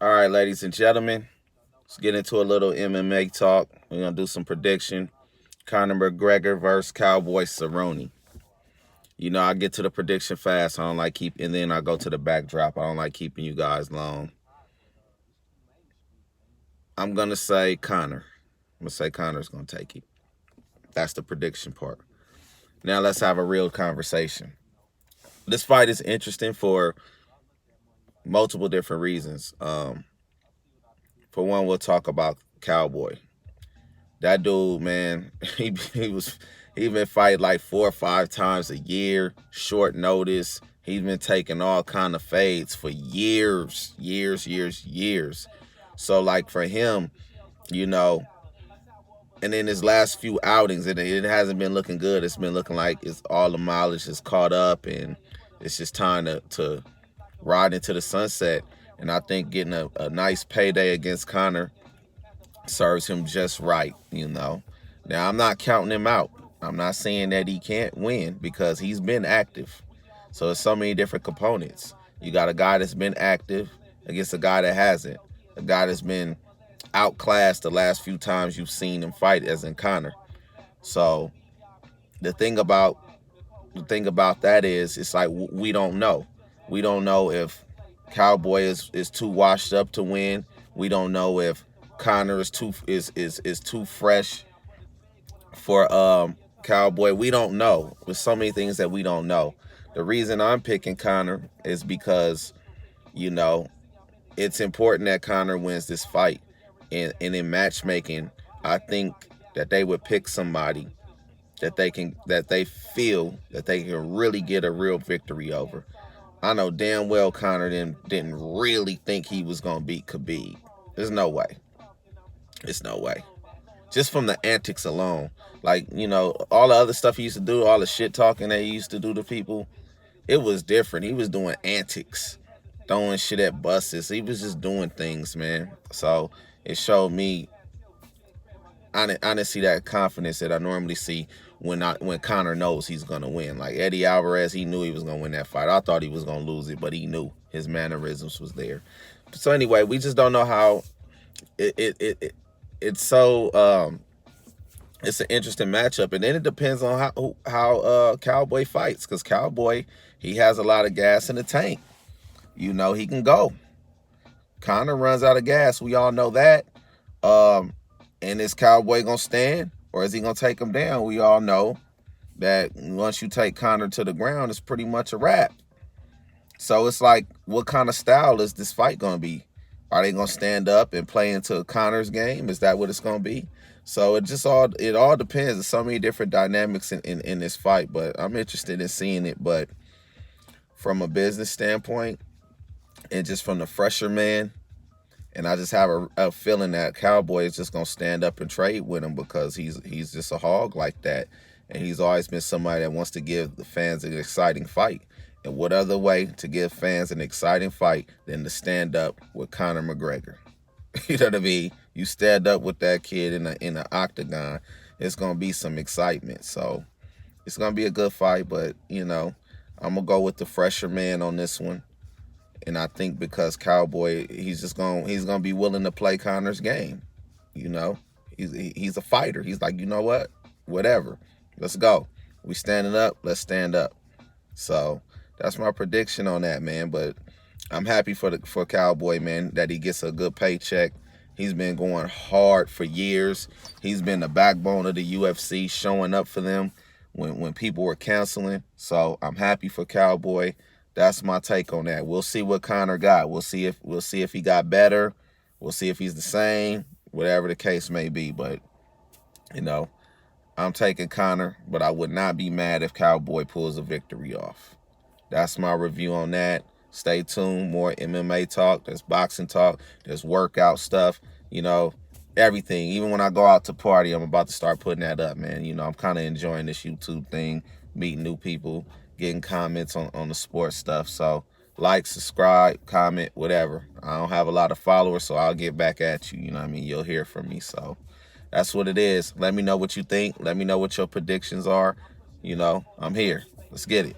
All right, ladies and gentlemen, let's get into a little MMA talk. We're gonna do some prediction. Conor McGregor versus Cowboy Cerrone. I get to the prediction fast. I don't like and then I go to the backdrop. I don't like keeping you guys long. I'm gonna say Conor. I'm gonna say Conor's gonna take it. That's the prediction part. Now let's have a real conversation. This fight is interesting for multiple different reasons. For one, we'll talk about Cowboy. That dude, man, he been fighting like 4 or 5 times a year, short notice. He's been taking all kind of fades for years, years, years, years. So like for him, you know, and in his last few outings, it hasn't been looking good. It's been looking like it's all the mileage is caught up, and it's just time to ride into the sunset. And I think getting a nice payday against Conor serves him just right. Now, I'm not counting him out. I'm not saying that he can't win because he's been active. So there's so many different components. You got a guy that's been active against a guy that hasn't. A guy that's been outclassed the last few times you've seen him fight, as in Conor. So the thing about that is, it's like we don't know. We don't know if Cowboy is too washed up to win. We don't know if Conor is too fresh for Cowboy. We don't know. There's so many things that we don't know. The reason I'm picking Conor is because, you know, it's important that Conor wins this fight. And in matchmaking, I think that they would pick somebody that they feel that they can really get a real victory over. I know damn well Conor didn't really think he was gonna beat Khabib. There's no way. It's no way. Just from the antics alone. Like, all the other stuff he used to do, all the shit talking that he used to do to people, it was different. He was doing antics, throwing shit at buses. He was just doing things, man. So it showed me I didn't see that confidence that I normally see when Conor knows he's gonna win. Like Eddie Alvarez, he knew he was gonna win that fight. I thought he was gonna lose it, but he knew his mannerisms was there. So anyway, we just don't know how it's so it's an interesting matchup, and then it depends on how Cowboy fights, because Cowboy, he has a lot of gas in the tank. He can go. Conor runs out of gas. We all know that. And is Cowboy gonna stand, or is he gonna take him down? We all know that once you take Conor to the ground, it's pretty much a wrap. So it's like, what kind of style is this fight gonna be? Are they gonna stand up and play into Conor's game? Is that what it's gonna be? So it all depends. There's so many different dynamics in this fight, but I'm interested in seeing it. But from a business standpoint, and just from the fresher man, and I just have a feeling that Cowboy is just gonna stand up and trade with him, because he's just a hog like that, and he's always been somebody that wants to give the fans an exciting fight. And what other way to give fans an exciting fight than to stand up with Conor McGregor? You know what I mean? You stand up with that kid in the octagon, it's gonna be some excitement. So it's gonna be a good fight, but I'm gonna go with the fresher man on this one. And I think because Cowboy, he's gonna be willing to play Conor's game. He's a fighter. He's like, you know what? Whatever. Let's go. We standing up. Let's stand up. So that's my prediction on that, man. But I'm happy for Cowboy, man, that he gets a good paycheck. He's been going hard for years. He's been the backbone of the UFC, showing up for them when people were canceling. So I'm happy for Cowboy. That's my take on that. We'll see what Conor got. We'll see if he got better. We'll see if he's the same, whatever the case may be. But I'm taking Conor, but I would not be mad if Cowboy pulls a victory off. That's my review on that. Stay tuned. More MMA talk. There's boxing talk. There's workout stuff. Everything. Even when I go out to party, I'm about to start putting that up, man. I'm kind of enjoying this YouTube thing, meeting new people, getting comments on the sports stuff. So like, subscribe, comment, whatever. I don't have a lot of followers, so I'll get back at you. You know what I mean? You'll hear from me. So that's what it is. Let me know what you think. Let me know what your predictions are. I'm here. Let's get it.